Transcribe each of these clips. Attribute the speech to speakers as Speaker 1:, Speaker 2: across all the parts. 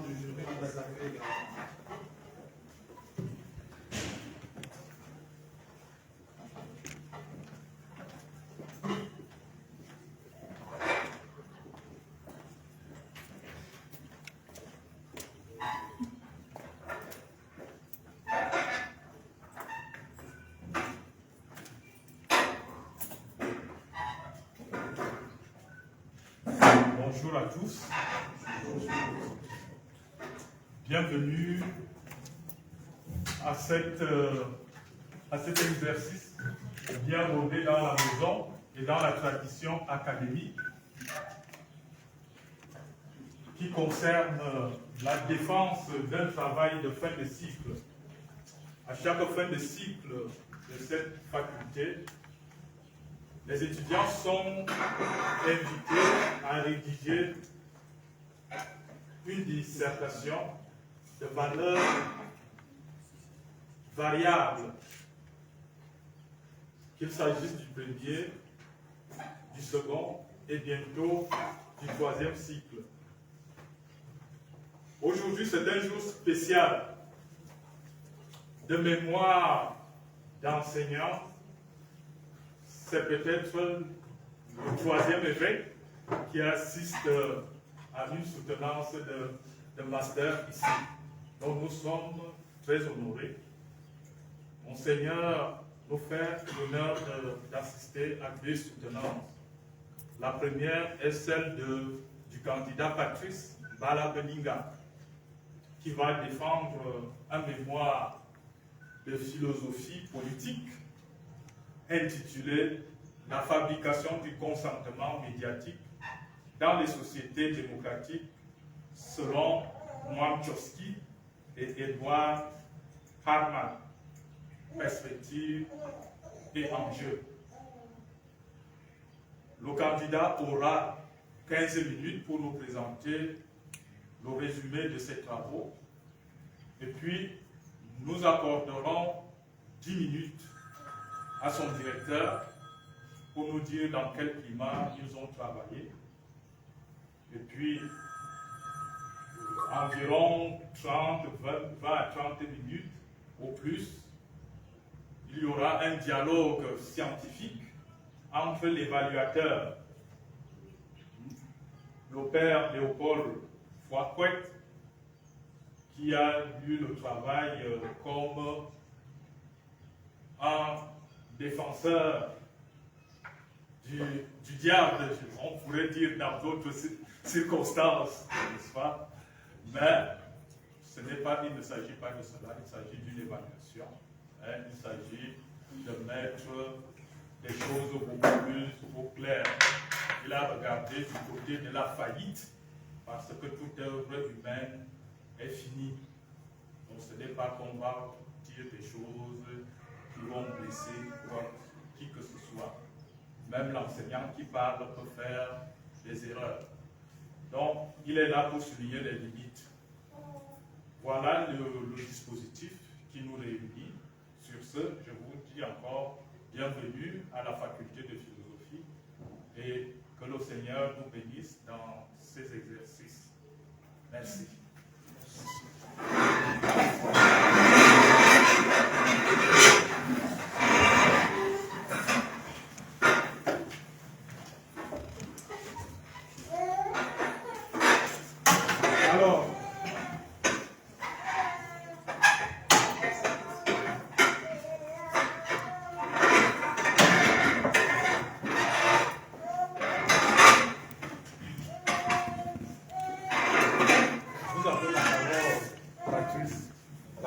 Speaker 1: Du jury, on va saluer également.
Speaker 2: Bonjour à tous. Bienvenue à cet exercice bien rodé dans la maison et dans la tradition académique qui concerne la défense d'un travail de fin de cycle. À chaque fin de cycle de cette faculté, les étudiants sont invités à rédiger une dissertation de valeur variable, qu'il s'agisse du premier, du second et bientôt du troisième cycle. Aujourd'hui, c'est un jour spécial de mémoire d'enseignants. C'est peut-être le troisième évêque qui assiste à une soutenance de master ici. Donc nous sommes très honorés. Monseigneur nous fait l'honneur d'assister à deux soutenances. La première est celle du candidat Patrice Bala-Beninga, qui va défendre un mémoire de philosophie politique intitulé « La fabrication du consentement médiatique dans les sociétés démocratiques selon Noam Chomsky et Edward Hartman, perspective et enjeux ». Le candidat aura 15 minutes pour nous présenter le résumé de ses travaux et puis nous accorderons 10 minutes à son directeur pour nous dire dans quel climat ils ont travaillé. Et puis, environ 20 à 30 minutes au plus, il y aura un dialogue scientifique entre l'évaluateur, le père Léopold Fouacouet, qui a lu le travail comme un défenseur du diable, on pourrait dire dans d'autres circonstances, n'est-ce pas? Mais il ne s'agit pas de cela, il s'agit d'une évaluation. Il s'agit de mettre des choses beaucoup plus au clair. Il a regardé du côté de la faillite, parce que toute œuvre humaine est finie. Donc ce n'est pas qu'on va dire des choses qui vont blesser qui que ce soit. Même l'enseignant qui parle peut faire des erreurs. Donc, il est là pour souligner les limites. Voilà le dispositif qui nous réunit. Sur ce, je vous dis encore bienvenue à la faculté de philosophie et que le Seigneur nous bénisse dans ces exercices. Merci.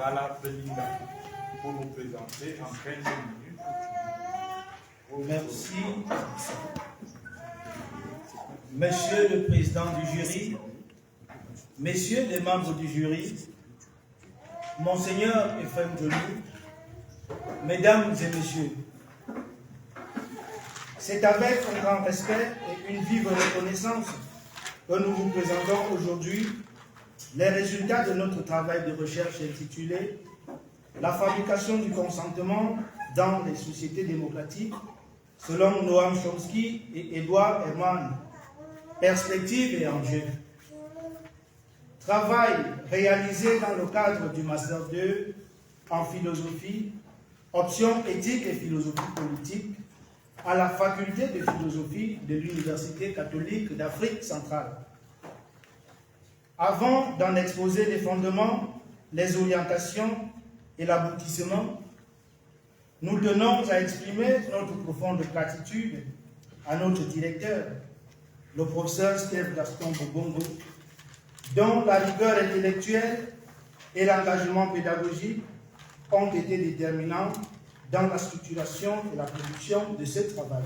Speaker 1: Bala Belinda pour nous présenter en 15 minutes.
Speaker 3: Merci. Monsieur le Président du jury, Messieurs les membres du jury, Monseigneur Ephraim Joly, Mesdames et Messieurs, c'est avec un grand respect et une vive reconnaissance que nous vous présentons aujourd'hui les résultats de notre travail de recherche intitulé « La fabrication du consentement dans les sociétés démocratiques » selon Noam Chomsky et Edouard Herman, perspectives et enjeux. Travail réalisé dans le cadre du Master 2 en philosophie, option éthique et philosophie politique, à la faculté de philosophie de l'Université catholique d'Afrique centrale. Avant d'en exposer les fondements, les orientations et l'aboutissement, nous tenons à exprimer notre profonde gratitude à notre directeur, le professeur Steve Gaston Bobongo, dont la rigueur intellectuelle et l'engagement pédagogique ont été déterminants dans la structuration et la production de ce travail.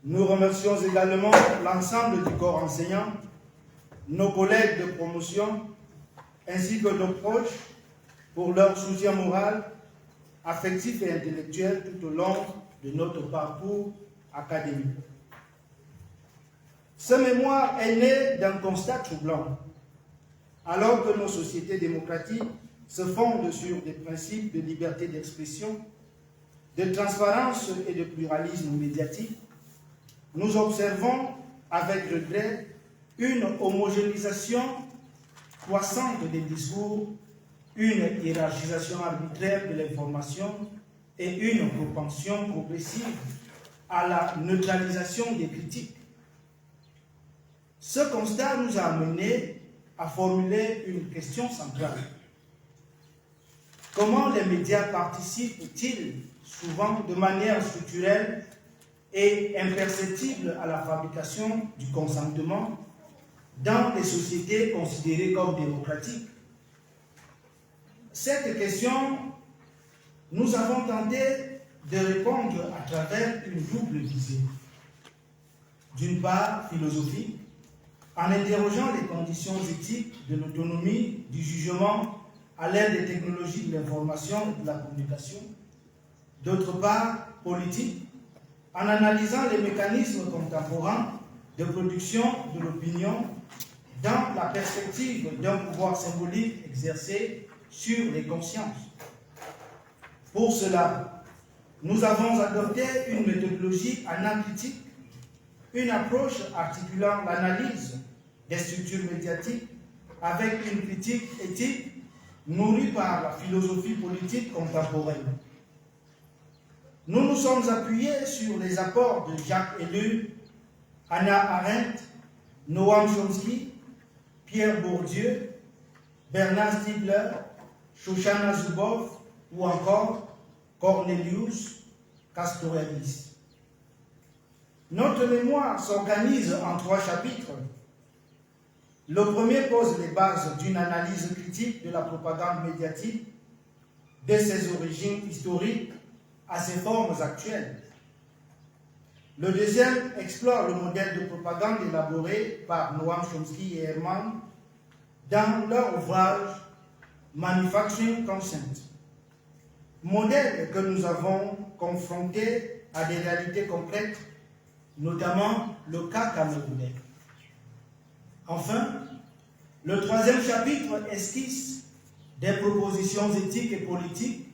Speaker 3: Nous remercions également l'ensemble du corps enseignant, nos collègues de promotion, ainsi que nos proches pour leur soutien moral, affectif et intellectuel tout au long de notre parcours académique. Ce mémoire est né d'un constat troublant. Alors que nos sociétés démocratiques se fondent sur des principes de liberté d'expression, de transparence et de pluralisme médiatique, nous observons avec regret une homogénéisation croissante des discours, une hiérarchisation arbitraire de l'information et une propension progressive à la neutralisation des critiques. Ce constat nous a amené à formuler une question centrale. Comment les médias participent-ils souvent de manière structurelle et imperceptible à la fabrication du consentement dans les sociétés considérées comme démocratiques? Cette question, nous avons tenté de répondre à travers une double visée. D'une part, philosophique, en interrogeant les conditions éthiques de l'autonomie, du jugement à l'ère des technologies de l'information et de la communication. D'autre part, politique, en analysant les mécanismes contemporains de production de l'opinion dans la perspective d'un pouvoir symbolique exercé sur les consciences. Pour cela, nous avons adopté une méthodologie analytique, une approche articulant l'analyse des structures médiatiques avec une critique éthique nourrie par la philosophie politique contemporaine. Nous nous sommes appuyés sur les apports de Jacques Ellul, Hannah Arendt, Noam Chomsky, Pierre Bourdieu, Bernard Stiegler, Shoshana Zuboff ou encore Cornelius Castoriadis. Notre mémoire s'organise en 3 chapitres. Le premier pose les bases d'une analyse critique de la propagande médiatique, de ses origines historiques à ses formes actuelles. Le deuxième explore le modèle de propagande élaboré par Noam Chomsky et Herman dans leur ouvrage Manufacturing Consent, modèle que nous avons confronté à des réalités concrètes, notamment le cas camerounais. Enfin, le troisième chapitre esquisse des propositions éthiques et politiques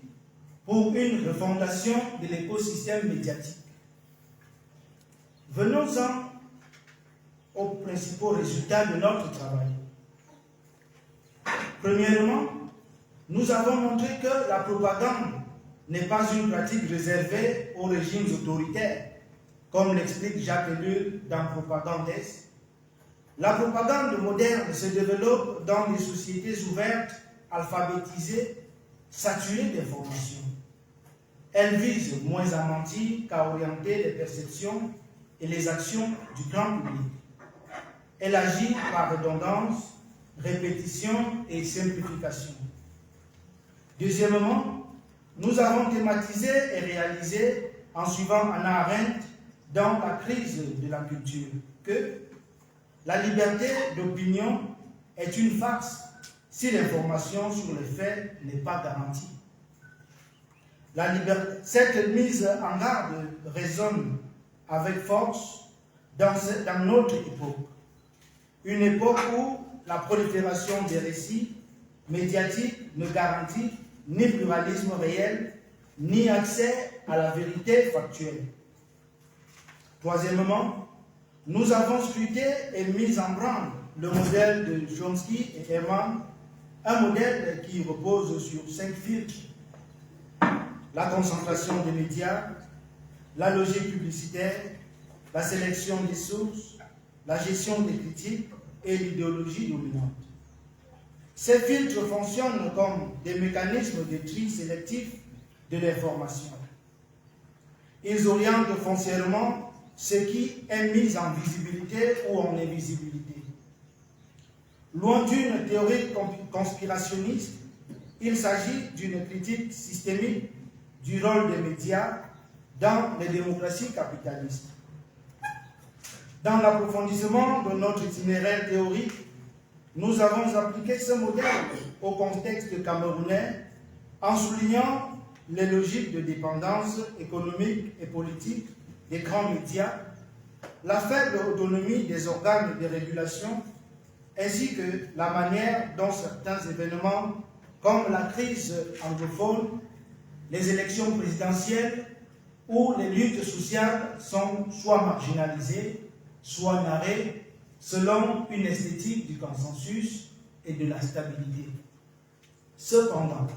Speaker 3: pour une refondation de l'écosystème médiatique. Venons-en aux principaux résultats de notre travail. Premièrement, nous avons montré que la propagande n'est pas une pratique réservée aux régimes autoritaires, comme l'explique Jacques Ellul dans Propagandes. La propagande moderne se développe dans des sociétés ouvertes, alphabétisées, saturées d'informations. Elle vise moins à mentir qu'à orienter les perceptions et les actions du grand public. Elle agit par redondance, répétition et simplification. Deuxièmement, nous avons thématisé et réalisé, en suivant Hannah Arendt, dans la crise de la culture, que la liberté d'opinion est une farce si l'information sur les faits n'est pas garantie. Cette mise en garde résonne avec force dans notre époque. Une époque où la prolifération des récits médiatiques ne garantit ni pluralisme réel, ni accès à la vérité factuelle. Troisièmement, nous avons scruté et mis en branle le modèle de Chomsky et Herman, un modèle qui repose sur 5 filtres: la concentration des médias, la logique publicitaire, la sélection des sources, la gestion des critiques et l'idéologie dominante. Ces filtres fonctionnent comme des mécanismes de tri sélectif de l'information. Ils orientent foncièrement ce qui est mis en visibilité ou en invisibilité. Loin d'une théorie conspirationniste, il s'agit d'une critique systémique du rôle des médias dans les démocraties capitalistes. Dans l'approfondissement de notre itinéraire théorique, nous avons appliqué ce modèle au contexte camerounais en soulignant les logiques de dépendance économique et politique des grands médias, la faible autonomie des organes de régulation, ainsi que la manière dont certains événements, comme la crise anglophone, les élections présidentielles ou les luttes sociales sont soit marginalisées, soit narrées selon une esthétique du consensus et de la stabilité. Cependant,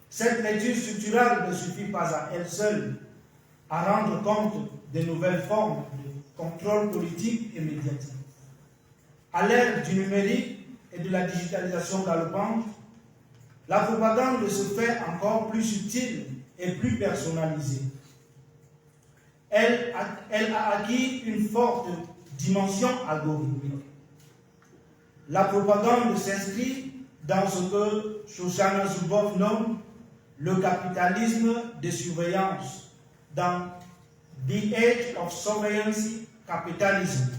Speaker 3: cette lecture structurale ne suffit pas à elle seule à rendre compte des nouvelles formes de contrôle politique et médiatique. À l'ère du numérique et de la digitalisation galopante, la propagande se fait encore plus subtile et plus personnalisée. Elle a acquis une forte dimension algorithmique. La propagande s'inscrit dans ce que Shoshana Zuboff nomme le capitalisme de surveillance, dans The Age of Surveillance Capitalism.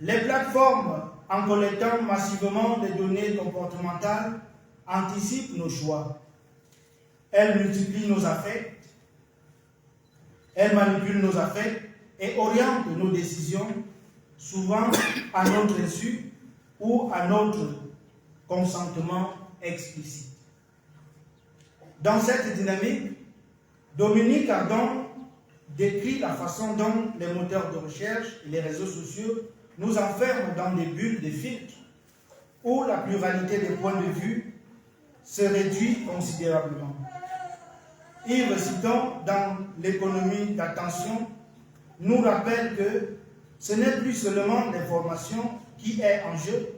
Speaker 3: Les plateformes, en collectant massivement des données comportementales, anticipent nos choix. Elles multiplient nos affects, elles manipulent nos affects et orientent nos décisions, souvent à notre insu ou à notre consentement explicite. Dans cette dynamique, Dominique Ardon décrit la façon dont les moteurs de recherche et les réseaux sociaux nous enferment dans des bulles de filtres où la pluralité des points de vue se réduit considérablement. Yves Citon, dans l'économie d'attention, nous rappelle que ce n'est plus seulement l'information qui est en jeu,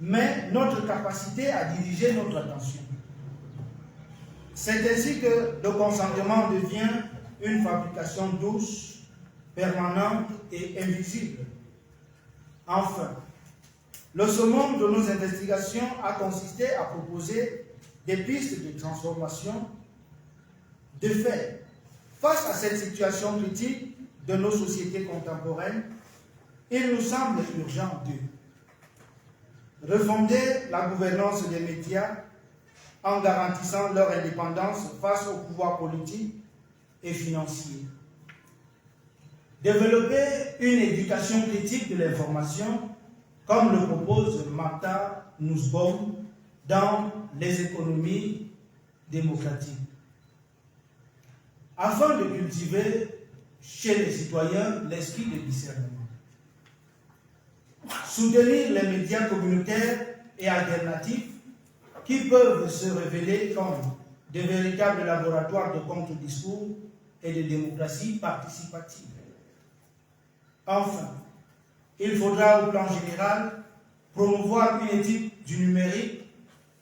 Speaker 3: mais notre capacité à diriger notre attention. C'est ainsi que le consentement devient une fabrication douce, permanente et invisible. Enfin, le summum de nos investigations a consisté à proposer des pistes de transformation. De fait, face à cette situation critique de nos sociétés contemporaines, il nous semble urgent de refonder la gouvernance des médias en garantissant leur indépendance face au pouvoir politique et financier. Développer une éducation critique de l'information, comme le propose Martha Nussbaum dans Les économies démocratiques, afin de cultiver chez les citoyens l'esprit de discernement. Soutenir les médias communautaires et alternatifs qui peuvent se révéler comme de véritables laboratoires de contre-discours et de démocratie participative. Enfin, il faudra au plan général promouvoir une éthique du numérique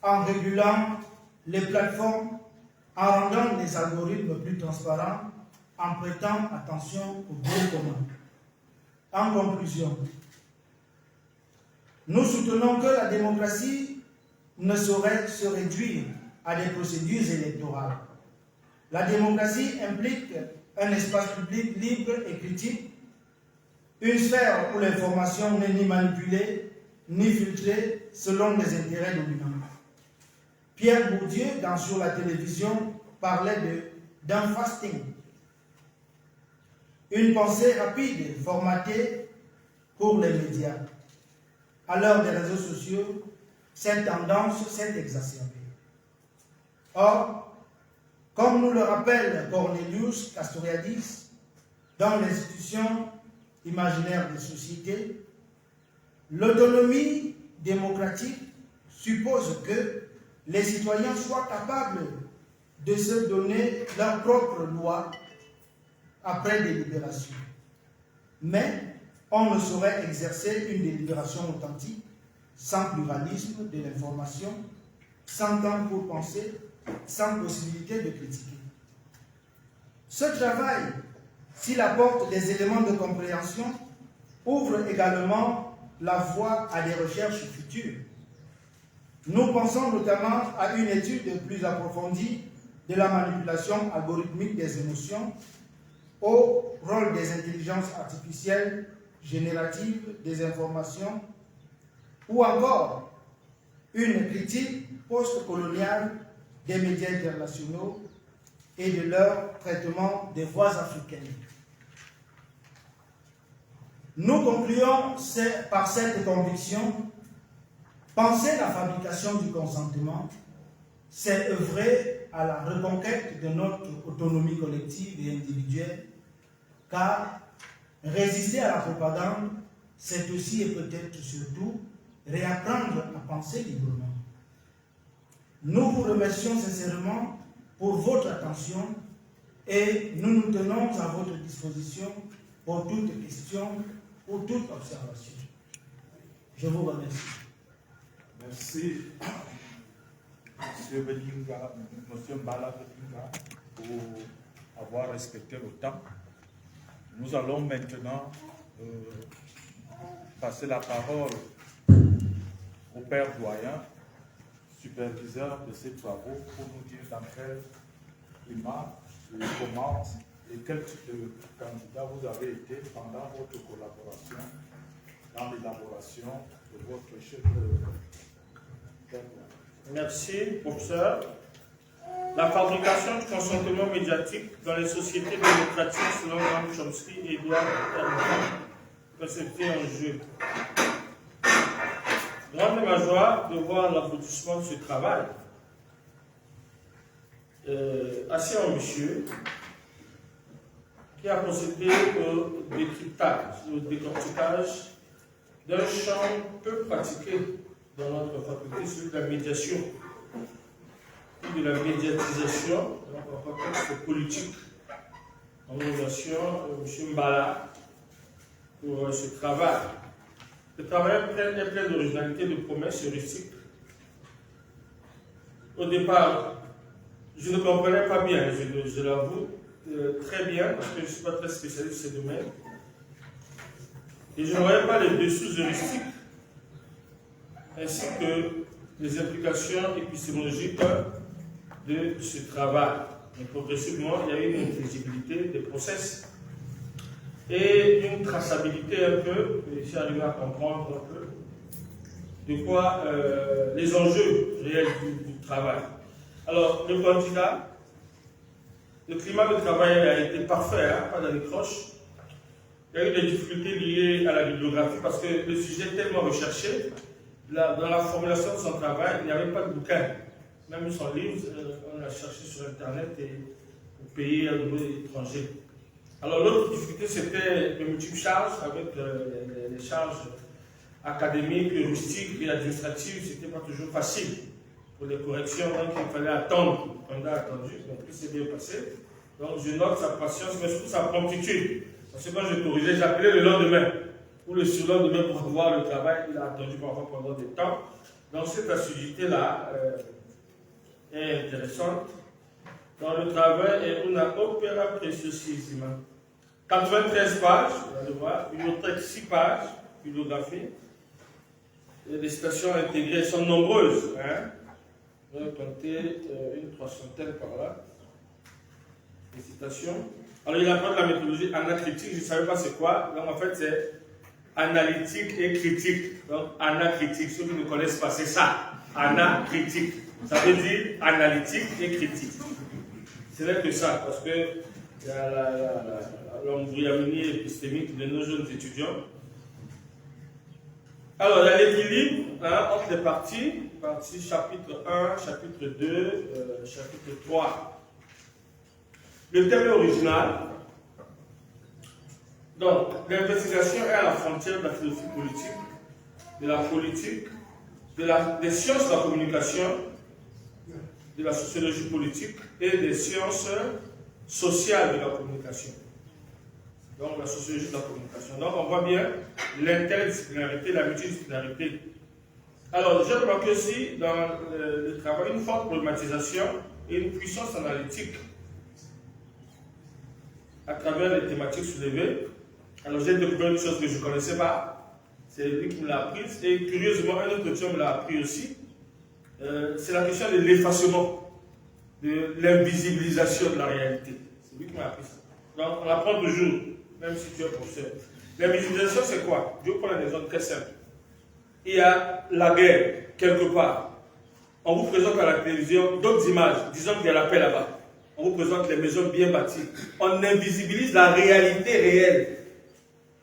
Speaker 3: en régulant les plateformes, en rendant les algorithmes plus transparents, en prêtant attention au bien commun. En conclusion, nous soutenons que la démocratie ne saurait se réduire à des procédures électorales. La démocratie implique un espace public libre et critique, une sphère où l'information n'est ni manipulée, ni filtrée selon les intérêts dominants. Pierre Bourdieu, sur la télévision, parlait d'un fasting. Une pensée rapide, formatée pour les médias. À l'heure des réseaux sociaux, cette tendance s'est exacerbée. Or, comme nous le rappelle Cornelius Castoriadis, dans l'institution imaginaire des sociétés, l'autonomie démocratique suppose que les citoyens soient capables de se donner leur propre loi après délibération. Mais on ne saurait exercer une délibération authentique sans pluralisme de l'information, sans temps pour penser, sans possibilité de critiquer. Ce travail, s'il apporte des éléments de compréhension, ouvre également la voie à des recherches futures. Nous pensons notamment à une étude plus approfondie de la manipulation algorithmique des émotions, au rôle des intelligences artificielles génératives des informations, ou encore une critique post-coloniale des médias internationaux et de leur traitement des voix africaines. Nous concluons par cette conviction: penser la fabrication du consentement, c'est œuvrer à la reconquête de notre autonomie collective et individuelle, car résister à la propagande, c'est aussi et peut-être surtout réapprendre à penser librement. Nous vous remercions sincèrement pour votre attention et nous nous tenons à votre disposition pour toute question, pour toute observation. Je vous remercie.
Speaker 1: Merci, M. Belinga, M. Mbala Belinga, pour avoir respecté le temps. Nous allons maintenant passer la parole au père doyen, superviseur de ces travaux, pour nous dire dans quel climat, comment et quel type de candidat vous avez été pendant votre collaboration dans l'élaboration de votre chef d'œuvre.
Speaker 4: Merci, professeur. La fabrication du consentement médiatique dans les sociétés démocratiques selon Noam Chomsky et Edouard Herman, concepté en jeu. Grande ma joie de voir l'aboutissement de ce travail assez ambitieux qui a procédé au décryptage, au décortiquage d'un champ peu pratiqué dans notre faculté, celui de la médiation et de la médiatisation dans un contexte politique. En remercions M. Mbala pour ce travail. Le travail est plein d'originalité, de promesses heuristiques. Au départ, je ne comprenais pas bien, je l'avoue, très bien, parce que je ne suis pas très spécialiste de ce domaine. Et je ne voyais pas les dessous heuristiques, ainsi que les implications épistémologiques de ce travail. Et progressivement, il y a eu une intelligibilité des process et une traçabilité un peu, et j'ai arrivé à comprendre un peu de quoi les enjeux réels du travail. Alors, le candidat, le climat de travail a été parfait, hein, pas d'accroche. Il y a eu des difficultés liées à la bibliographie parce que le sujet est tellement recherché. Dans la formulation de son travail, il n'y avait pas de bouquin. Même son livre, on l'a cherché sur Internet et au pays à niveau étranger. Alors l'autre difficulté, c'était les multiples charges, avec les charges académiques, heuristiques et administratives. Ce n'était pas toujours facile pour les corrections, donc il fallait attendre. On a attendu, donc tout s'est bien passé. Donc je note sa patience, mais surtout sa promptitude. Parce que quand je corrigeais, j'appelais le lendemain ou le surlendemain pour voir le travail. Il a attendu parfois pendant des temps. Donc cette assiduité-là est intéressante. Dans le travail, et on a opéra préciosissima. 93 pages, vous allez voir, bibliothèque 6 pages, bibliographie. Les citations intégrées sont nombreuses. Hein. On va compter une 300aine par là. Les citations. Alors, il apprend la méthodologie anacritique, je ne savais pas c'est quoi. Donc, en fait, c'est analytique et critique. Donc, anacritique, ceux qui ne connaissent pas, c'est ça. Anacritique. Ça veut dire analytique et critique. Ce n'est que ça, parce que il y a l'embryomanie épistémique de nos jeunes étudiants. Alors, il y a l'équilibre entre les parties chapitre 1, chapitre 2, chapitre 3. Le thème original. Donc, l'investigation est à la frontière de la philosophie politique, de la politique, des sciences de la communication, de la sociologie politique et des sciences sociales de la communication. Donc, la sociologie de la communication. Donc, on voit bien l'interdisciplinarité, la multidisciplinarité. Alors, j'ai remarqué aussi dans le travail une forte problématisation et une puissance analytique à travers les thématiques soulevées. Alors, j'ai découvert une chose que je ne connaissais pas. C'est lui qui me l'a apprise. Et curieusement, un autre étudiant me l'a appris aussi. C'est la question de l'effacement, de l'invisibilisation de la réalité. C'est lui qui m'a appris ça. Donc, on apprend toujours, même si tu es professeur. L'invisibilisation, c'est quoi? Je vais prendre un exemple très simple. Il y a la guerre, quelque part. On vous présente à la télévision d'autres images, disons qu'il y a la paix là-bas. On vous présente les maisons bien bâties. On invisibilise la réalité réelle.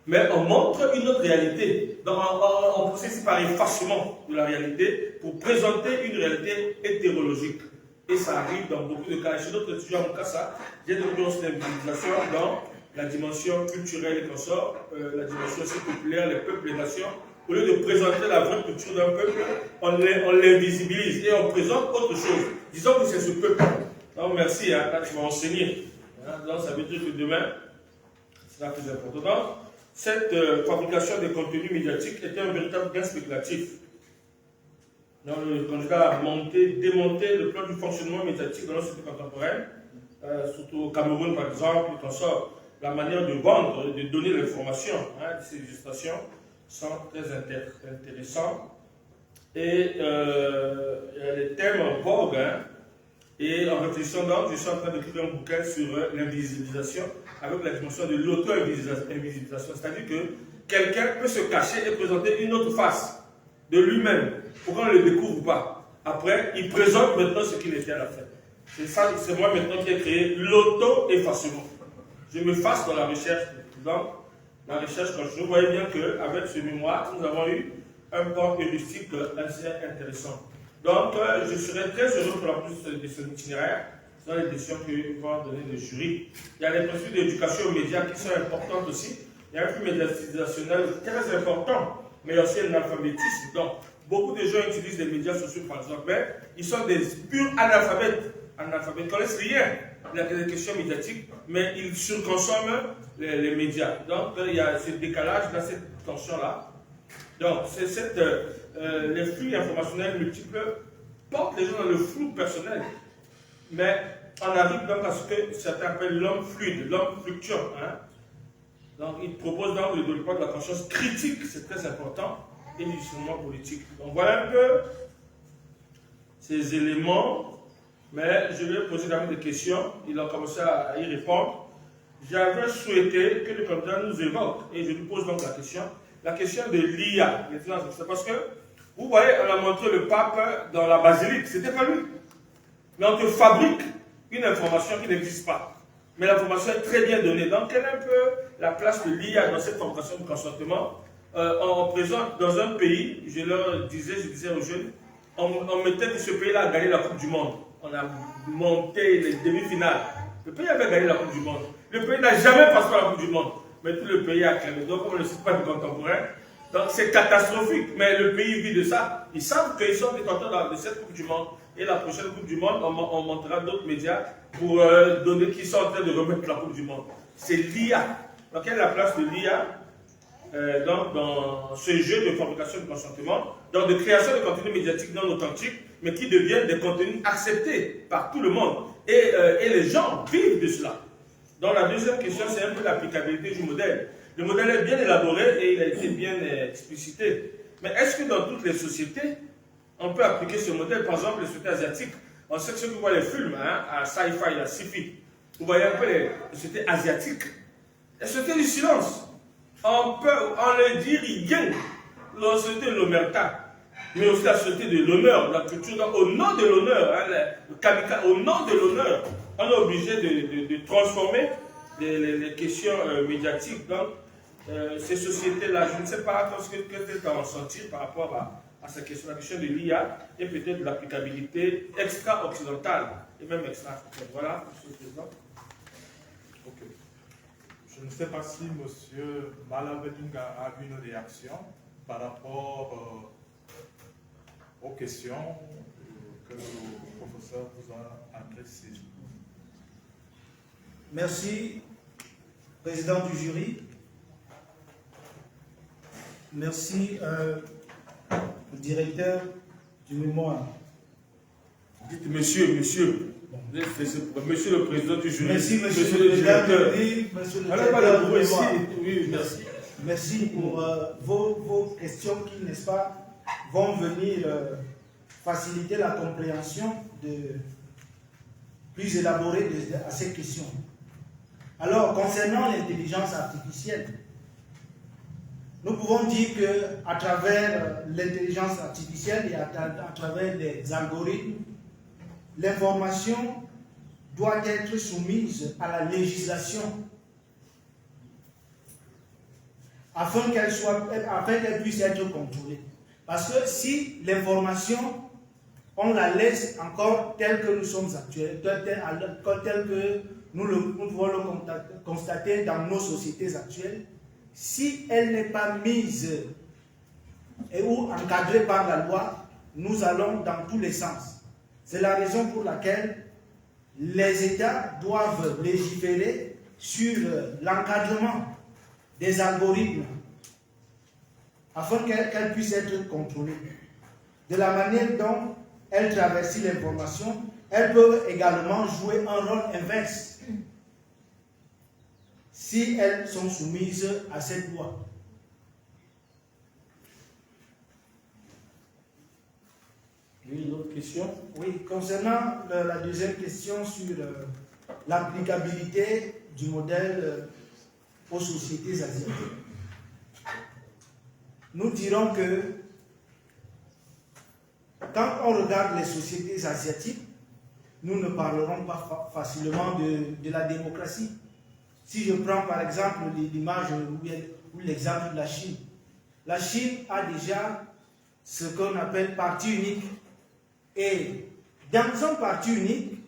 Speaker 4: Mais on montre une autre réalité. Donc on procède par effacement de la réalité pour présenter une réalité hétérologique. Et ça arrive dans beaucoup de cas. Et chez d'autres étudiants, en cas ça, j'ai découvert cette invisibilisation dans la dimension culturelle et consort, la dimension aussi populaire, les peuples, les nations. Au lieu de présenter la vraie culture d'un peuple, on l'invisibilise et on présente autre chose. Disons que c'est ce peuple. Donc merci, hein, là tu m'as enseigné. Donc ça veut dire que demain, c'est la plus important. Donc, cette fabrication des contenus médiatiques était un véritable gain spéculatif. Donc le candidat a démonté le plan du fonctionnement médiatique dans la société contemporaine, surtout au Cameroun par exemple, quand sort la manière de vendre, de donner l'information, de ces illustrations sont très intéressants. Et les thèmes en vogue, et en réfléchissant donc, je suis en train d'écrire un bouquin sur l'invisibilisation avec la dimension de l'auto-invisibilisation. C'est-à-dire que quelqu'un peut se cacher et présenter une autre face de lui-même pour qu'on ne le découvre pas. Après, il présente maintenant ce qu'il était à la fin. C'est moi maintenant qui ai créé l'auto-effacement. Je me fasse dans la recherche. Donc, la recherche continue. Vous voyez bien qu'avec ce mémoire, nous avons eu un point heuristique assez intéressant. Donc, je serais très heureux pour la plus de cet itinéraire. Ce sont les décisions que va donner le jury. Il y a les principes d'éducation aux médias qui sont importantes aussi. Il y a un flux médiatisationnel très important, mais il y a aussi l'alphabétisme. Donc, beaucoup de gens utilisent les médias sociaux, par exemple, mais ils sont des purs analphabètes. Ils ne connaissent rien des questions médiatiques, mais ils surconsomment les médias. Donc, il y a ce décalage dans cette tension-là. Donc, les flux informationnels multiples portent les gens dans le flou personnel. Mais on arrive donc à ce que certains appellent l'homme fluide, l'homme fluctuant. Donc, il propose donc le développement de la conscience critique, c'est très important, et du discernement politique. Donc, voilà un peu ces éléments. Mais je vais poser d'abord des questions. Il a commencé à y répondre. J'avais souhaité que le candidat nous évoque, et je lui pose donc la question de l'IA. C'est parce que, vous voyez, on a montré le pape dans la basilique, c'était pas lui. Mais on te fabrique une information qui n'existe pas. Mais l'information est très bien donnée. Donc, quelle est un peu la place de l'IA dans cette fabrication de consentement? On présente dans un pays, je disais aux jeunes, on mettait que ce pays-là a gagné la Coupe du Monde. On a monté les demi-finales. Le pays avait gagné la Coupe du Monde. Le pays n'a jamais passé par la Coupe du Monde. Mais tout le pays a acclamé. Donc, on ne le cite pas du contemporain. Donc, c'est catastrophique. Mais le pays vit de ça. Ils savent qu'ils sont détenteurs de cette Coupe du Monde. Et la prochaine Coupe du Monde, on montrera d'autres médias pour donner qu'ils sont en train de remettre la Coupe du Monde. C'est l'IA. Donc, quelle est la place de l'IA dans ce jeu de fabrication de consentement, donc de création de contenus médiatiques non authentiques, mais qui deviennent des contenus acceptés par tout le monde. Et les gens vivent de cela. Donc la deuxième question, c'est un peu l'applicabilité du modèle. Le modèle est bien élaboré et il a été bien explicité. Mais est-ce que dans toutes les sociétés, on peut appliquer ce modèle? Par exemple, les sociétés asiatiques, on sait que ceux qui voient les films, hein, à sci-fi, à sci-fi, vous voyez un peu les sociétés asiatiques, les sociétés du silence. On les dit rien. La société de l'omerta, mais aussi la société de l'honneur, la culture, au nom de l'honneur, hein, au nom de l'honneur, on est obligé de transformer les questions médiatiques. Donc, ces sociétés-là, je ne sais pas ce que tu vas en sentir par rapport à cette question, la question de l'IA et peut-être de l'applicabilité extra-occidentale et même extra-africaine. Voilà, Monsieur le Président.
Speaker 1: Ok. Je ne sais pas si M. Malavedinga a une réaction par rapport aux questions que le professeur vous a adressées.
Speaker 3: Merci, président du jury. Merci, directeur du mémoire.
Speaker 4: Dites monsieur le président du jury.
Speaker 3: Merci, monsieur
Speaker 4: le directeur.
Speaker 3: Monsieur le
Speaker 4: Allez,
Speaker 3: directeur du
Speaker 4: ici.
Speaker 3: mémoire.
Speaker 4: Oui, merci.
Speaker 3: Merci pour vos questions qui, n'est-ce pas, vont venir faciliter la compréhension plus élaborée à ces questions. Alors, concernant l'intelligence artificielle, nous pouvons dire qu'à travers l'intelligence artificielle et à travers les algorithmes, l'information doit être soumise à la législation afin qu'elle puisse être contrôlée. Parce que si l'information, on la laisse encore telle que nous sommes actuels, telle que nous pouvons le constater dans nos sociétés actuelles, si elle n'est pas mise ou encadrée par la loi, nous allons dans tous les sens. C'est la raison pour laquelle les États doivent légiférer sur l'encadrement des algorithmes afin qu'elles puissent être contrôlées. De la manière dont elles traversent l'information, elles peuvent également jouer un rôle inverse si elles sont soumises à cette loi.
Speaker 4: Oui, une autre question?
Speaker 3: Oui, concernant la deuxième question sur l'applicabilité du modèle aux sociétés asiatiques, nous dirons que quand on regarde les sociétés asiatiques, nous ne parlerons pas facilement de la démocratie. Si je prends par exemple l'image ou l'exemple de la Chine a déjà ce qu'on appelle parti unique. Et dans un parti unique,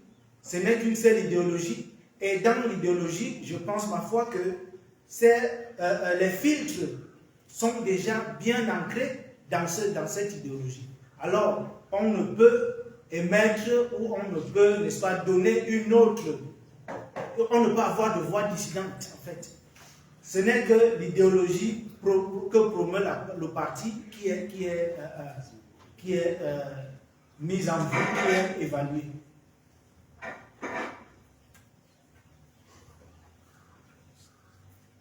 Speaker 3: ce n'est qu'une seule idéologie. Et dans l'idéologie, je pense ma foi que les filtres sont déjà bien ancrés dans cette idéologie. Alors, on ne peut émettre ou on ne peut, n'est-ce pas, donner une autre. On ne peut avoir de voix dissidente, en fait. Ce n'est que l'idéologie que promeut le parti qui est mise en vue, qui est évaluée.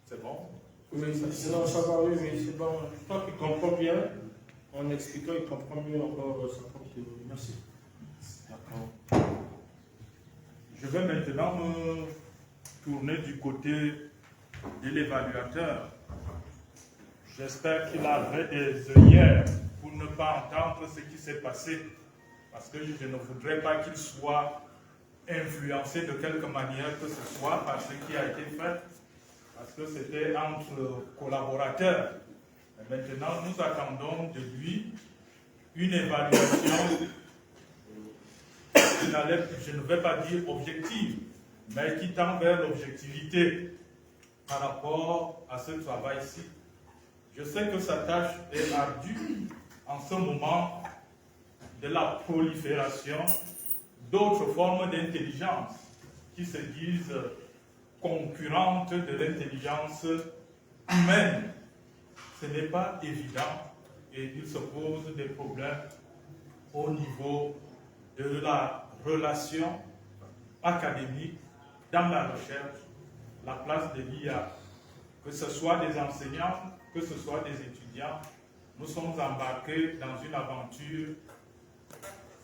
Speaker 1: C'est bon?
Speaker 4: Oui, sinon ça va, oui, mais c'est bon. Je crois qu'il comprend bien. En expliquant, il comprend mieux encore sa propre théorie. Merci.
Speaker 1: D'accord. Je vais maintenant me tourner du côté de l'évaluateur. J'espère qu'il a des œillères pour ne pas entendre ce qui s'est passé, parce que je ne voudrais pas qu'il soit influencé de quelque manière que ce soit par ce qui a été fait, parce que c'était entre collaborateurs. Et maintenant, nous attendons de lui une évaluation, je ne vais pas dire objective, mais qui tend vers l'objectivité par rapport à ce travail-ci. Je sais que sa tâche est ardue en ce moment de la prolifération d'autres formes d'intelligence qui se disent concurrentes de l'intelligence humaine. Ce n'est pas évident et il se pose des problèmes au niveau de la relation académique dans la recherche, la place de l'IA, que ce soit des enseignants, que ce soit des étudiants, nous sommes embarqués dans une aventure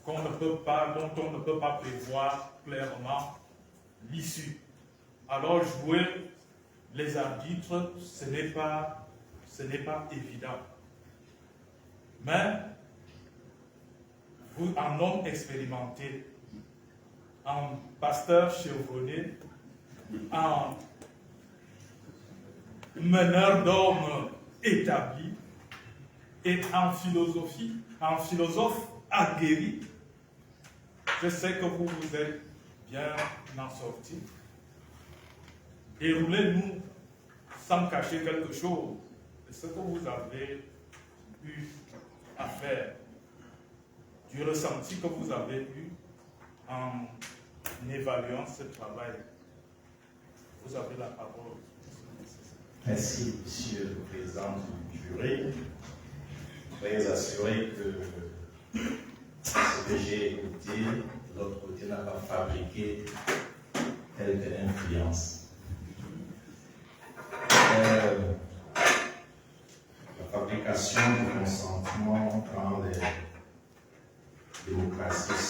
Speaker 1: qu'on ne peut pas, dont on ne peut pas prévoir clairement l'issue. Alors jouer les arbitres, ce n'est pas évident. Mais vous, en homme expérimenté, en pasteur chevronné, en meneur d'hommes établi et en philosophe aguerri, je sais que vous vous êtes bien en sortis. Déroulez-nous sans cacher quelque chose de ce que vous avez eu à faire, du ressenti que vous avez eu en évaluant ce travail. Vous avez la parole.
Speaker 5: Merci, Monsieur le Président du jury. Soyez assuré que ce que j'ai écouté, de l'autre côté, n'a pas fabriqué quelque influence. La fabrication du consentement dans les démocraties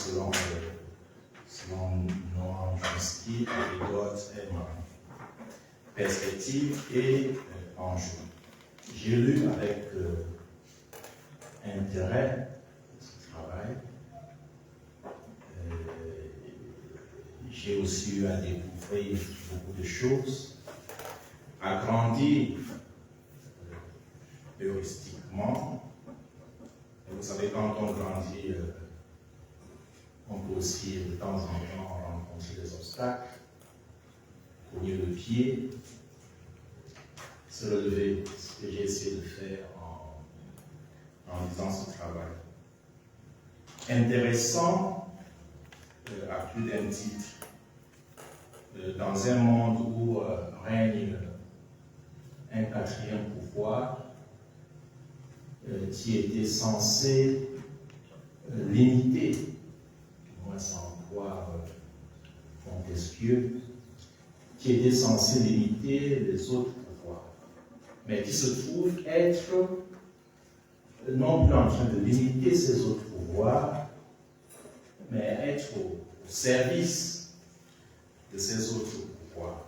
Speaker 5: selon Noam Chomsky, Aristote et ma perspective et enjeu. J'ai lu avec intérêt ce travail. J'ai aussi eu à découvrir beaucoup de choses, à grandir heuristiquement. Et vous savez, quand on grandit, on peut aussi de temps en temps rencontrer des obstacles, cogner le pied, se relever, ce que j'ai essayé de faire en lisant ce travail. Intéressant, à plus d'un titre, dans un monde où règne un quatrième pouvoir qui était censé limiter, du moins sans croire Montesquieu, qui était censé limiter les autres pouvoirs, mais qui se trouve être non plus en train de limiter ces autres pouvoirs, mais être au service de ces autres pouvoirs.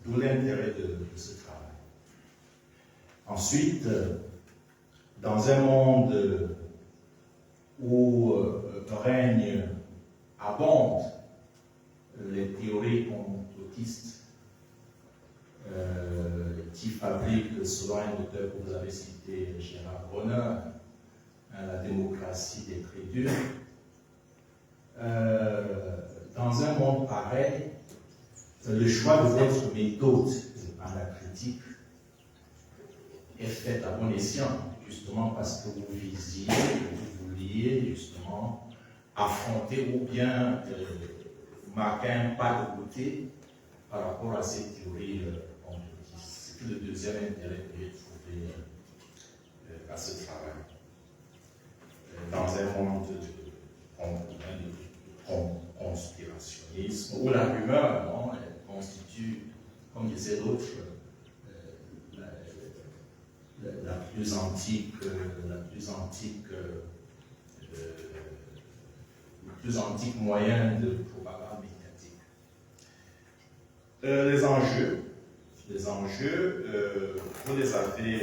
Speaker 5: D'où l'intérêt de ce travail. Ensuite, dans un monde où règnent, abondent les théories complotistes qui fabriquent, selon un auteur que vous avez cité, Gérard Bronner, la démocratie des très durs. Dans un monde pareil, le choix de votre méthode en la critique est fait à bon escient, justement parce que vous visiez, vous vouliez justement affronter ou bien marquer un pas de côté par rapport à ces théories complotistes. C'est le deuxième intérêt que j'ai trouvé à ce travail. Dans un monde de conspirationnisme, où la rumeur constitue, comme disait l'autre, le plus antique moyen de propagande médiatique. Les enjeux, vous les avez,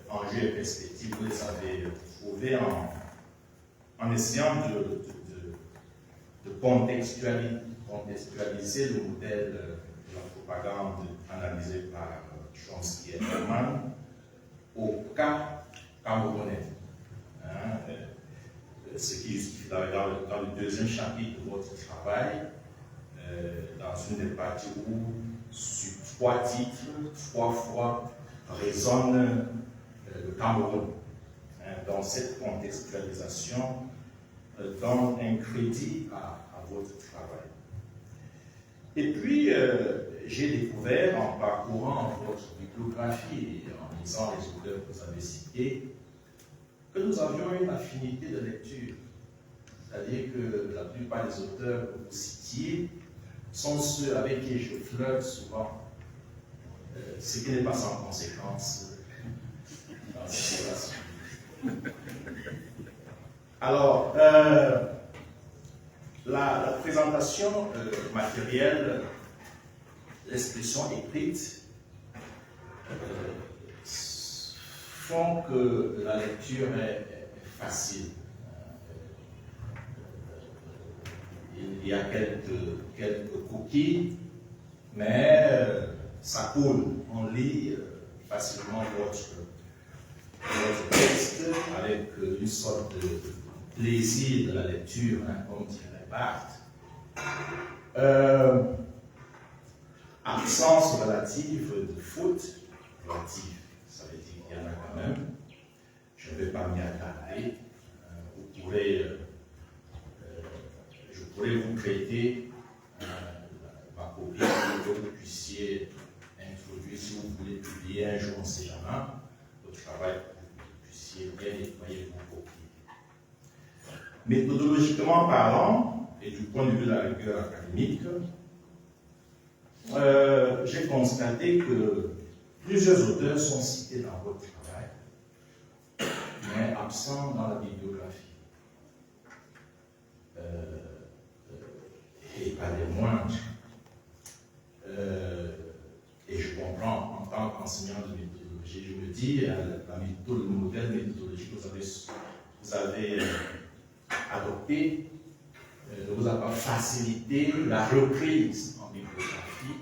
Speaker 5: enjeux et perspectives, vous les avez trouvés en essayant de contextualiser le modèle de la propagande analysé par Chomsky et Herman au cas camerounais. Ce qui justifie dans le deuxième chapitre de votre travail, dans une des parties où, sur 3 titres, 3 fois résonne le Cameroun. Dans cette contextualisation, donne un crédit à votre travail. Et puis, j'ai découvert en parcourant votre bibliographie et en lisant les auteurs que vous avez cités, que nous avions une affinité de lecture. C'est-à-dire que la plupart des auteurs que vous citiez sont ceux avec qui je flirte souvent, ce qui n'est pas sans conséquence dans cette relation. Alors, la présentation matérielle, l'expression écrite, font que la lecture est facile. Il y a quelques coquilles, mais ça coule. On lit facilement votre texte avec une sorte de plaisir de la lecture, comme dirait Barthes. Absence relative de faute, relative, ça veut dire qu'il y en a quand même. Je ne vais pas m'y attarder. Je pourrais vous prêter ma copie pour que vous puissiez introduire, si vous voulez publier un jour, on ne sait jamais, le travail pour que vous puissiez bien nettoyer vos copies. Méthodologiquement parlant, et du point de vue de la rigueur académique, j'ai constaté que plusieurs auteurs sont cités dans votre travail, mais absents dans la bibliographie. Et pas des moindres. Et je comprends, en tant qu'enseignant de méthodologie, je me dis, le modèle méthodologique que vous avez adopté vous a pas facilité la reprise en bibliographie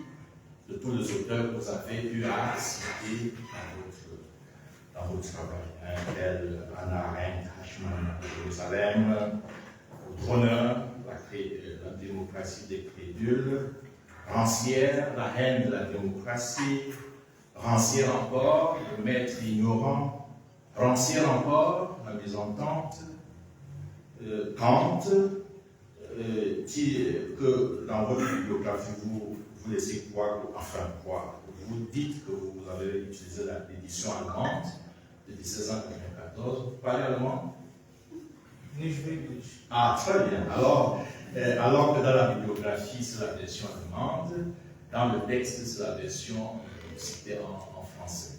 Speaker 5: de tous les auteurs que vous avez eu à citer dans votre travail. Tels Hannah Arendt, Eichmann, Jérusalem, Bronner, la démocratie des crédules, Rancière, la haine de la démocratie, Rancière encore, le maître ignorant, Rancière encore, la mésentente, Kant, que dans votre bibliographie, vous laissez croire, vous dites que vous avez utilisé l'édition allemande de 1694, vous parlez allemand? Ah, très bien. Alors que dans la bibliographie, c'est la version allemande, dans le texte, c'est la version citée en français.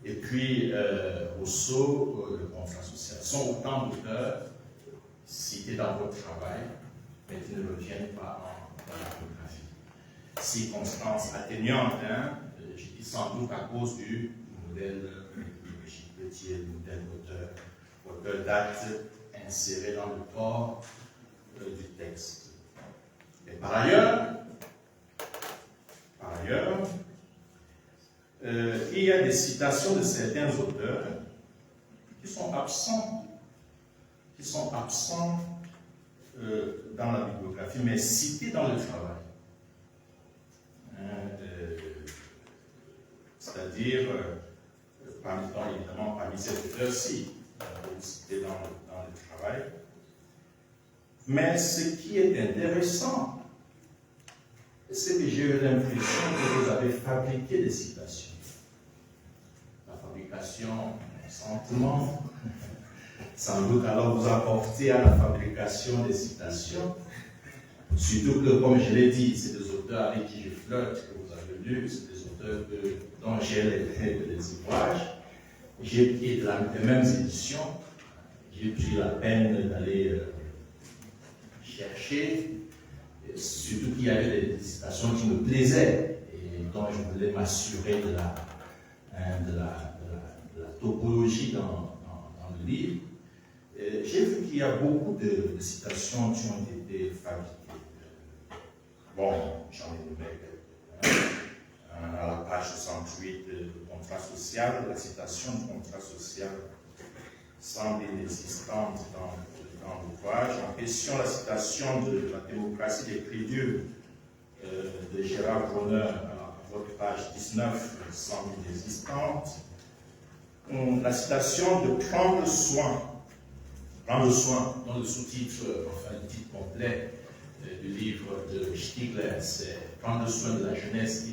Speaker 5: Et puis, Rousseau, le contrat social, sont autant d'auteurs cités dans votre travail, mais qui ne reviennent pas dans la bibliographie. Circonstance atténuante, je dis sans doute à cause du modèle méthodologique, le modèle auteur date inséré dans le corps du texte. Et par ailleurs, il y a des citations de certains auteurs qui sont absents dans la bibliographie, mais cités dans le travail. C'est-à-dire, évidemment, parmi ces auteurs-ci, cités dans le travail. Mais ce qui est intéressant, c'est que j'ai eu l'impression que vous avez fabriqué des citations. La fabrication, sentiment, sans doute alors vous apportez à la fabrication des citations, surtout que, comme je l'ai dit, c'est des auteurs avec qui je flotte, que vous avez lus, c'est des auteurs dont j'ai les ouvrages. J'ai pris les mêmes éditions, j'ai pris la peine d'aller chercher, surtout qu'il y avait des citations qui me plaisaient et dont je voulais m'assurer de la topologie dans le livre. J'ai vu qu'il y a beaucoup de citations qui ont été fabriquées. Bon, j'en ai nommé quelques-uns. À la page 68 du contrat social, la citation du contrat social semble inexistante dans l'ouvrage. En question, la citation de la démocratie des crédules de Gérard Bronner à votre page 19 semble inexistante. La citation de prendre soin, dans le sous-titre, enfin le titre complet du livre de Stigler, c'est prendre soin de la jeunesse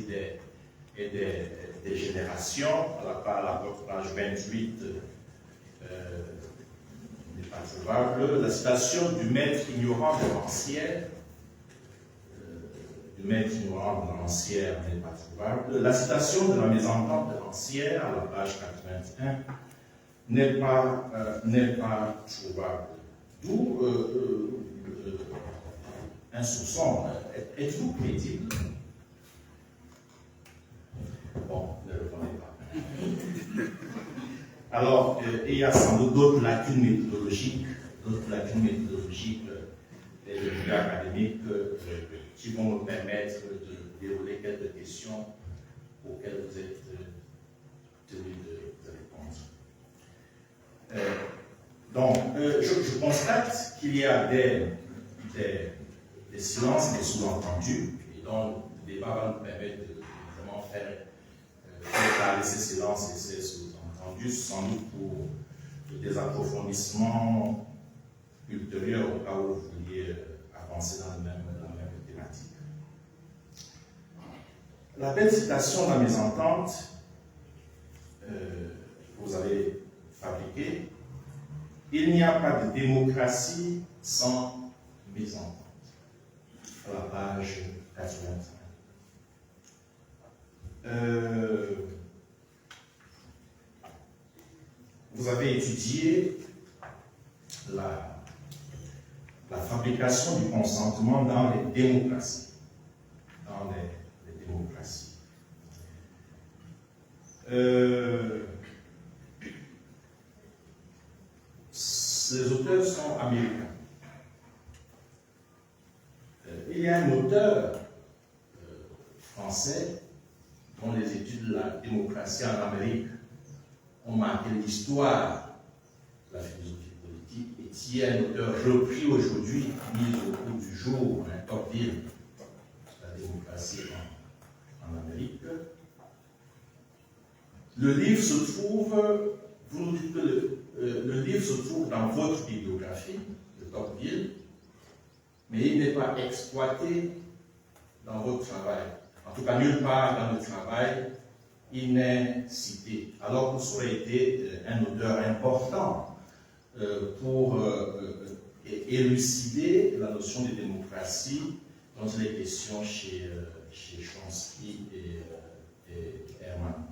Speaker 5: et des générations, à votre page 28 n'est pas trouvable. La citation du maître ignorant de Rancière, n'est pas trouvable. La citation de la mésentente de Rancière, à la page 81, n'est pas trouvable. D'où un soupçon. Êtes-vous crédible? Bon, ne répondez pas. Alors, il y a sans doute d'autres lacunes méthodologiques et de milieu académique qui vont me permettre de dérouler quelques questions auxquelles vous êtes tenus de répondre. Donc, je constate qu'il y a des silences, des sous-entendus, et donc le débat va nous permettre de vraiment faire préparer ces silences et ces sous-entendus, sans doute pour des approfondissements ultérieurs au cas où vous vouliez avancer dans la même thématique. La belle citation de la mésentente, vous avez fabriqué: il n'y a pas de démocratie sans mésentente. À la page 85. Vous avez étudié la fabrication du consentement dans les démocraties. Ces auteurs sont américains. Il y a un auteur français dont les études de la démocratie en Amérique ont marqué l'histoire de la philosophie politique et qui est un auteur repris aujourd'hui, mis au bout du jour, un Tocqueville, la démocratie en Amérique. Le livre se trouve, vous nous dites que le livre se trouve dans votre bibliographie de Tocqueville, mais il n'est pas exploité dans votre travail. En tout cas, nulle part dans le travail, il n'est cité. Alors que ça aurait été un auteur important pour élucider la notion de démocratie dont il est question chez Chomsky et Herman.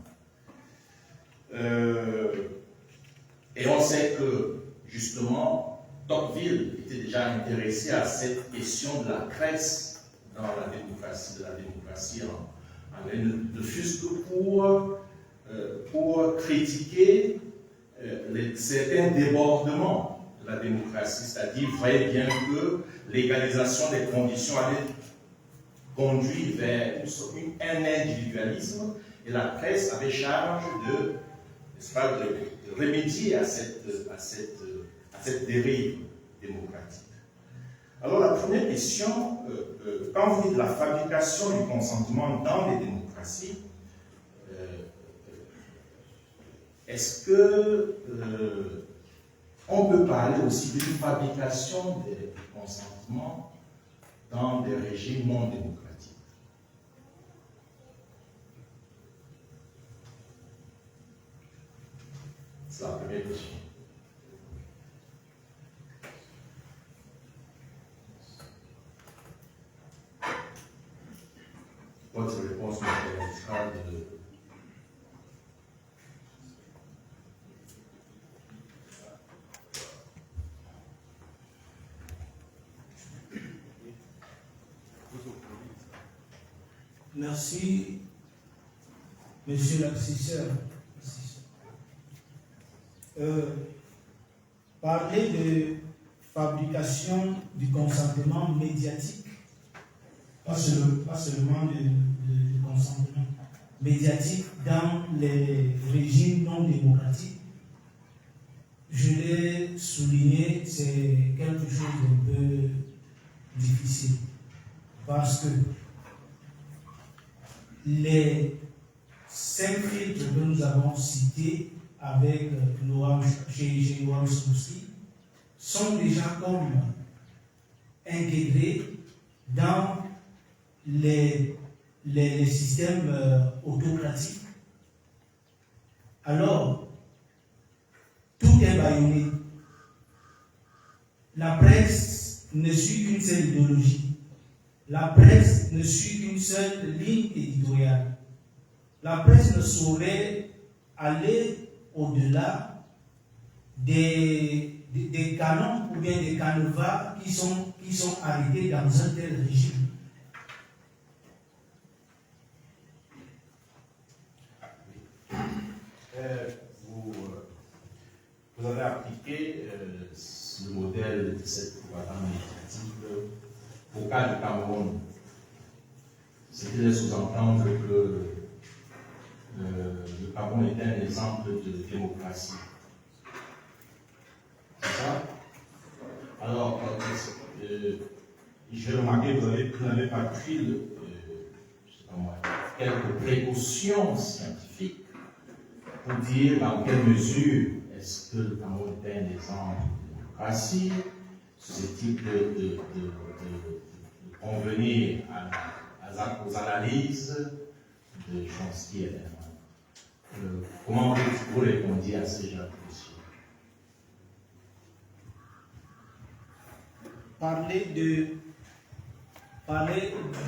Speaker 5: Et on sait que, justement, Tocqueville était déjà intéressé à cette question de la Grèce dans la démocratie en ne fût-ce que pour critiquer certains débordements de la démocratie, c'est-à-dire, vous voyez bien que l'égalisation des conditions allait conduire vers un individualisme, et la presse avait charge de remédier à cette dérive démocratique. Alors la première question, quand vous dites la fabrication du consentement dans les démocraties, est-ce que on peut parler aussi d'une fabrication des consentements dans des régimes non démocratiques? C'est la première question. Votre réponse me permettra de...
Speaker 3: Merci, monsieur l'assesseur. Parler de fabrication du consentement médiatique, pas seulement de consentement médiatique dans les régimes non démocratiques, je l'ai souligné, c'est quelque chose d'un peu difficile. Parce que les 5 filtres que nous avons cités avec Noam Chomsky sont déjà comme intégrés dans les systèmes autocratiques. Alors, tout est bâillonné. La presse ne suit qu'une seule idéologie. La presse ne suit qu'une seule ligne éditoriale. La presse ne saurait aller au-delà des canons ou bien des canevas qui sont arrêtés dans un tel régime.
Speaker 5: Vous avez appliqué le modèle de cette propagande médiatique au cas du Cameroun. Ce qui laisse sous-entendre que le Cameroun est un exemple de démocratie. C'est ça? Alors, j'ai remarqué que vous n'avez pas pris quelques précautions scientifiques pour dire dans quelle mesure est-ce que le Cameroun est un exemple de démocratie, susceptible de convenir aux analyses de Chomsky et Herman. Comment vous répondez à ces gens de questions?
Speaker 3: Parler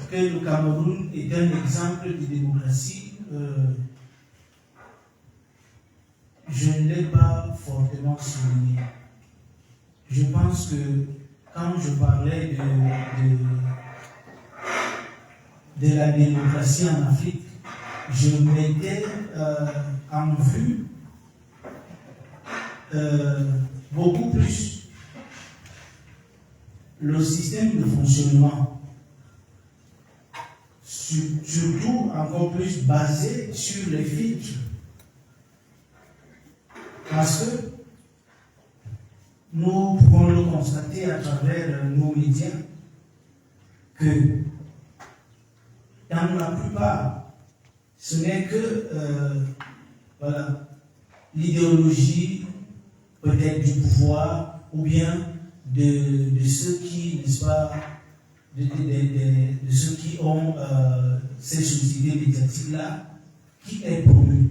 Speaker 3: que le Cameroun est un exemple de démocratie, je ne l'ai pas fortement souligné. Je pense que quand je parlais de la démocratie en Afrique, je mettais en vue beaucoup plus le système de fonctionnement, surtout encore plus basé sur les filtres. Parce que nous pouvons le constater à travers nos médias que dans la plupart, ce n'est que l'idéologie peut-être du pouvoir ou bien de ceux qui, n'est-ce pas, de ceux qui ont ces sociétés médiatiques-là qui est promue.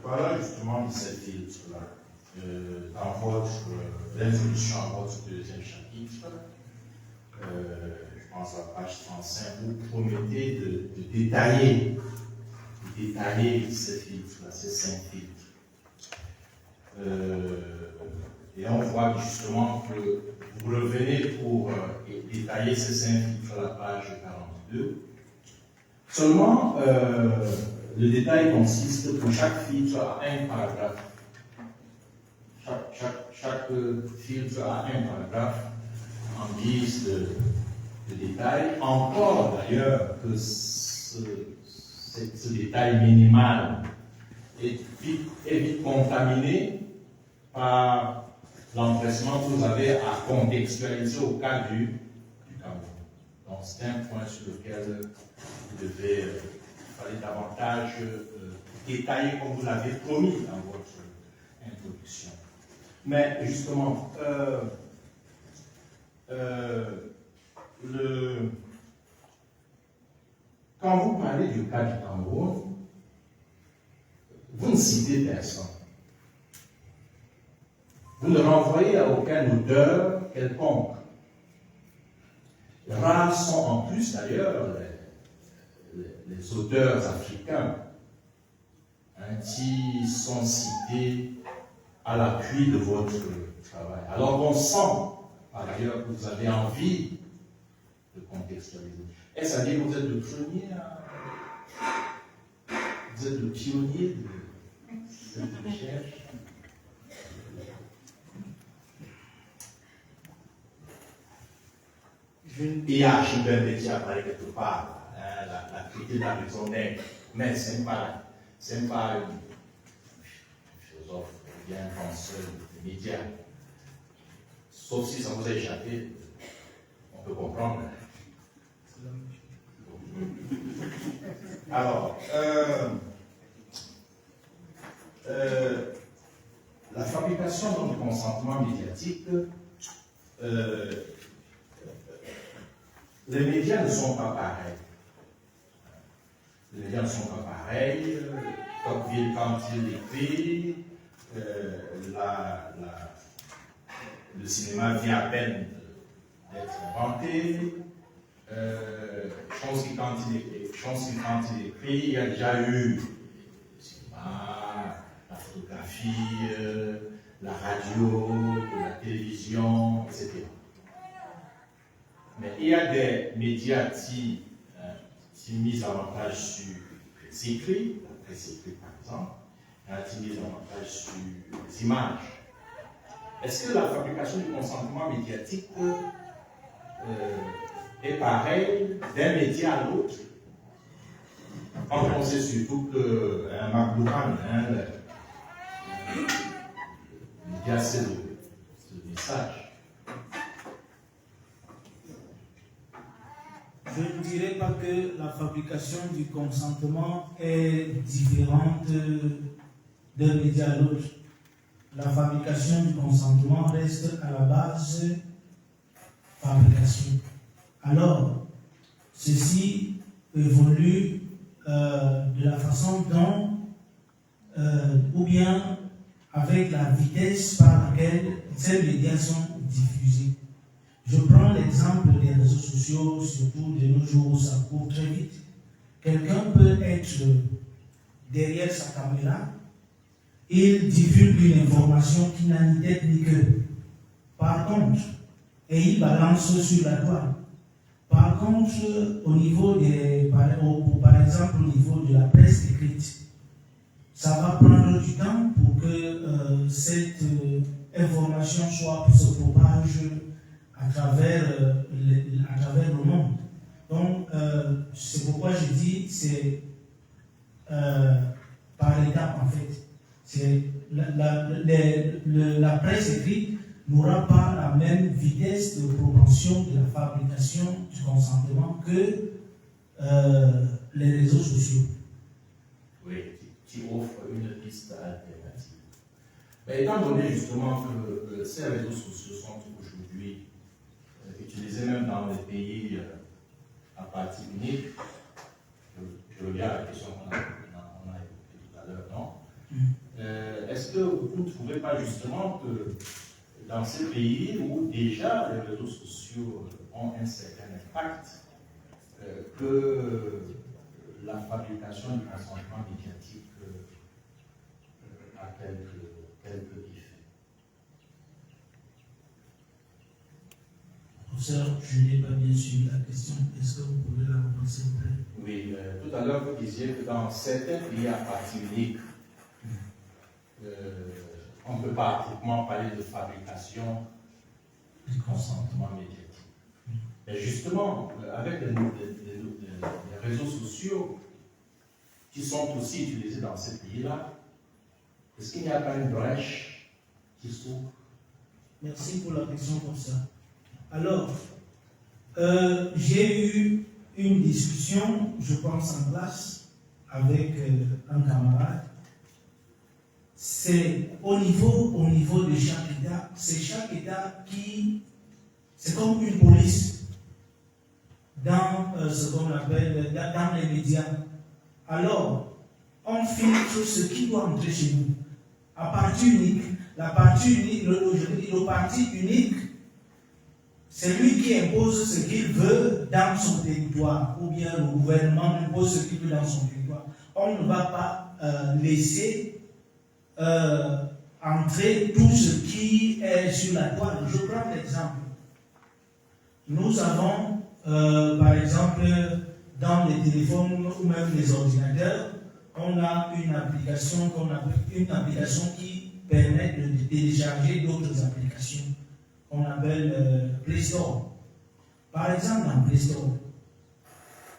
Speaker 5: Parlant justement de cette filtre-là, dans l'introduction à votre deuxième chapitre, je pense à la page 35, vous promettez de détailler ces filtres-là, ces 5 filtres. Et on voit justement que vous revenez pour détailler ces 5 filtres à la page 42. Seulement, le détail consiste que chaque filtre a un paragraphe. Chaque filtre a un paragraphe en guise de détail. Encore d'ailleurs que ce détail minimal est vite contaminé par l'empressement que vous avez à contextualiser au cas du Cameroun. Donc c'est un point sur lequel vous devez aller davantage détailler comme vous l'avez promis dans votre introduction. Mais justement, quand vous parlez du cas du Cameroun, vous ne citez personne. Vous ne renvoyez à aucun auteur quelconque. Rares sont en plus d'ailleurs les auteurs africains qui sont cités à l'appui de votre travail. Alors on sent par ailleurs que vous avez envie de contextualiser. Est-ce à dire que vous êtes le premier vous êtes le pionnier de cette recherche? Il y a Gilbert qui apparaît quelque part, la critique de la raison nègre, mais ce n'est pas une philosophe, bien un penseur des médias. Sauf si ça vous a échappé, on peut comprendre. Alors, la fabrication du consentement médiatique, les médias ne sont pas pareils. Les médias ne sont pas pareils. Tocqueville, quand il écrit, le cinéma vient à peine d'être inventé. Chomsky, quand il écrit, il y a déjà eu le cinéma, photographie, la radio, la télévision, etc. Mais il y a des médias qui misent avantage sur les écrits, la presse écrite par exemple, et qui misent avantage sur les images. Est-ce que la fabrication du consentement médiatique est pareille d'un média à l'autre? Quand on sait surtout qu'un McLuhan, le média, c'est le message.
Speaker 3: Je ne dirais pas que la fabrication du consentement est différente d'un média à l'autre. La fabrication du consentement reste à la base fabrication. Alors, ceci évolue de la façon dont, ou bien avec la vitesse par laquelle ces médias sont diffusés. Je prends l'exemple des réseaux sociaux, surtout de nos jours où ça court très vite. Quelqu'un peut être derrière sa caméra, il divulgue une information qui n'a ni tête ni queue. Par contre, et il balance sur la toile. Par contre, au niveau par exemple au niveau de la presse écrite, ça va prendre du temps pour que cette information se propage à travers le monde. Donc, c'est pourquoi je dis c'est par étapes en fait. C'est la presse écrite n'aura pas la même vitesse de propension de la fabrication du consentement que les réseaux sociaux. Oui,
Speaker 5: Qui offre une piste alternative. Mais étant donné justement que ces réseaux sociaux sont aujourd'hui utilisés même dans les pays à partie unique, je reviens à la question qu'on a évoquée tout à l'heure, non? Est-ce que vous ne trouvez pas justement que dans ces pays où déjà les réseaux sociaux ont un certain impact, que la fabrication du consentement médiatique a quelques effets?
Speaker 3: Professeur, je n'ai pas bien suivi la question. Est-ce que vous pouvez la reprendre, s'il vous plaît?
Speaker 5: Oui, tout à l'heure vous disiez que dans certains pays à partie unique, on ne peut pas pratiquement parler de fabrication du consentement médiatique. Mais justement, avec les réseaux sociaux qui sont aussi utilisés dans ces pays-là, est-ce qu'il n'y a pas une brèche qui s'ouvre?
Speaker 3: Merci pour la question comme ça. Alors, j'ai eu une discussion, je pense en classe, avec un camarade. C'est au niveau de chaque État, c'est chaque État qui, c'est comme une police dans ce qu'on appelle, dans les médias. Alors, on filtre ce qui doit entrer chez nous. À partie unique, le parti unique, c'est lui qui impose ce qu'il veut dans son territoire, ou bien le gouvernement impose ce qu'il veut dans son territoire. On ne va pas laisser entrer tout ce qui est sur la toile. Je prends l'exemple. Nous avons, par exemple, dans les téléphones ou même les ordinateurs, on a une application qui permet de télécharger d'autres applications qu'on appelle Play Store. Par exemple, dans Play Store,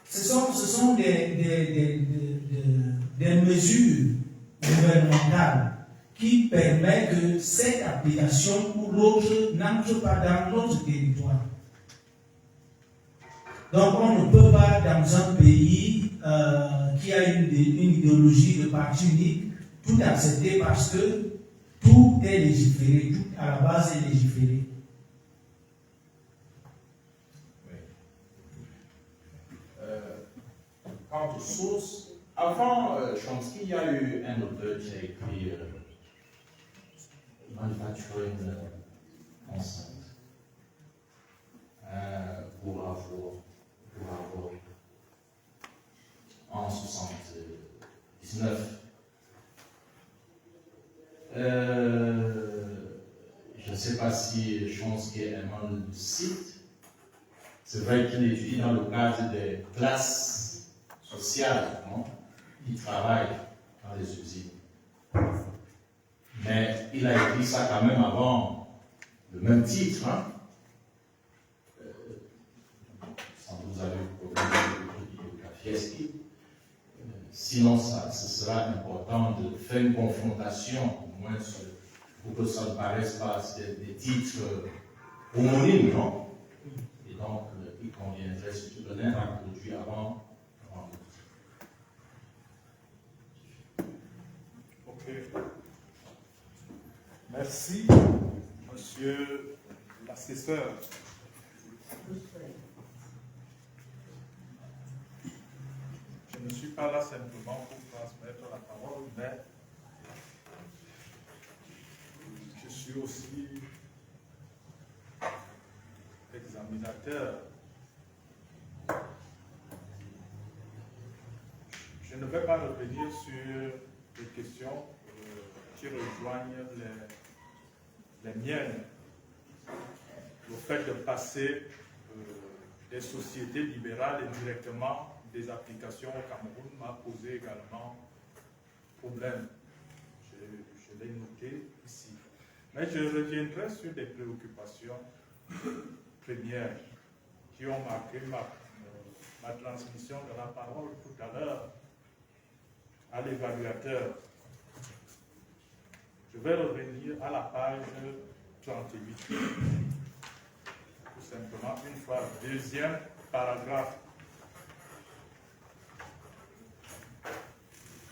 Speaker 3: ce sont des mesures gouvernementales qui permettent que cette application ou l'autre n'entre pas dans notre territoire. Donc on ne peut pas, dans un pays qui a une idéologie de parti unique, tout accepter parce que tout est légiféré, tout à la base est légiféré.
Speaker 5: Oui. Quant aux sources, avant Chomsky, il y a eu un auteur qui a écrit Manufacturing Consent. Bravo. En 79. ne sais pas si Chomsky est un le cite. C'est vrai qu'il étudie dans le cadre des classes sociales, non, qui travaillent dans les usines. Mais il a écrit ça quand même avant le même titre. Hein. Sans vous avez le Kafievski. Sinon, ce sera important de faire une confrontation, au moins pour que ça ne paraisse pas des titres homonymes, non? Et donc, il conviendrait surtout de l'un introduit avant l'autre.
Speaker 1: Ok. Merci, monsieur l'assesseur. Je ne suis pas là simplement pour transmettre la parole, mais je suis aussi examinateur. Je ne vais pas revenir sur les questions qui rejoignent les miennes. Le fait de passer des sociétés libérales indirectement des applications au Cameroun m'a posé également problème. Je l'ai noté ici. Mais je reviendrai sur des préoccupations premières qui ont marqué ma transmission de la parole tout à l'heure à l'évaluateur. Je vais revenir à la page 38. Tout simplement, une fois, deuxième paragraphe.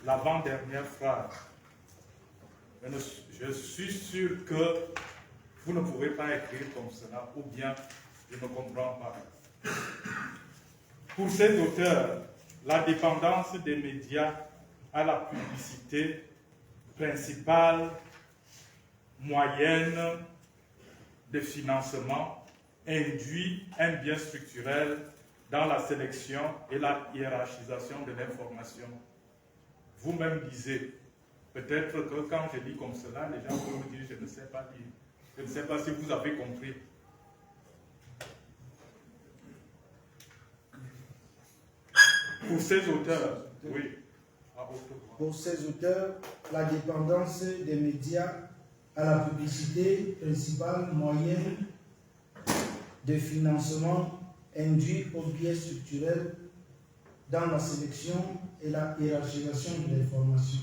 Speaker 1: L'avant-dernière phrase. Je suis sûr que vous ne pouvez pas écrire comme cela, ou bien je ne comprends pas. Pour ces auteurs, la dépendance des médias à la publicité principale, moyenne de financement induit un biais structurel dans la sélection et la hiérarchisation de l'information. Vous-même disiez, peut-être que quand je dis comme cela, les gens vont me dire, je ne sais pas lire. Je ne sais pas si vous avez compris. Pour ces auteurs, oui.
Speaker 3: Pour ces auteurs, la dépendance des médias à la publicité principale moyenne de financement induit au biais structurel dans la sélection et la hiérarchisation de l'information.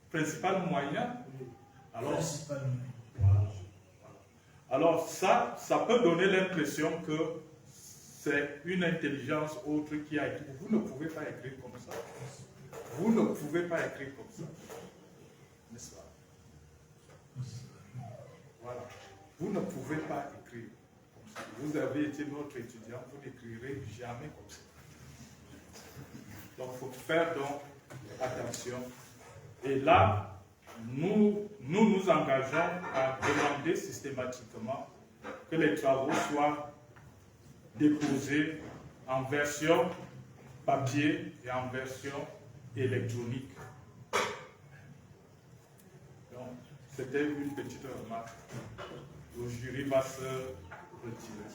Speaker 1: Principal moyen. Alors ça peut donner l'impression que c'est une intelligence autre qui a écrit. Vous ne pouvez pas écrire comme ça. Vous ne pouvez pas écrire comme ça. N'est-ce pas? Voilà. Vous ne pouvez pas écrire comme ça. Vous avez été notre étudiant, vous n'écrirez jamais comme ça. Donc il faut faire donc attention. Et là, nous engageons à demander systématiquement que les travaux soient déposés en version papier et en version électronique. Donc, c'était une petite remarque. Le jury va se retirer.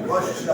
Speaker 6: Moi, je suis là.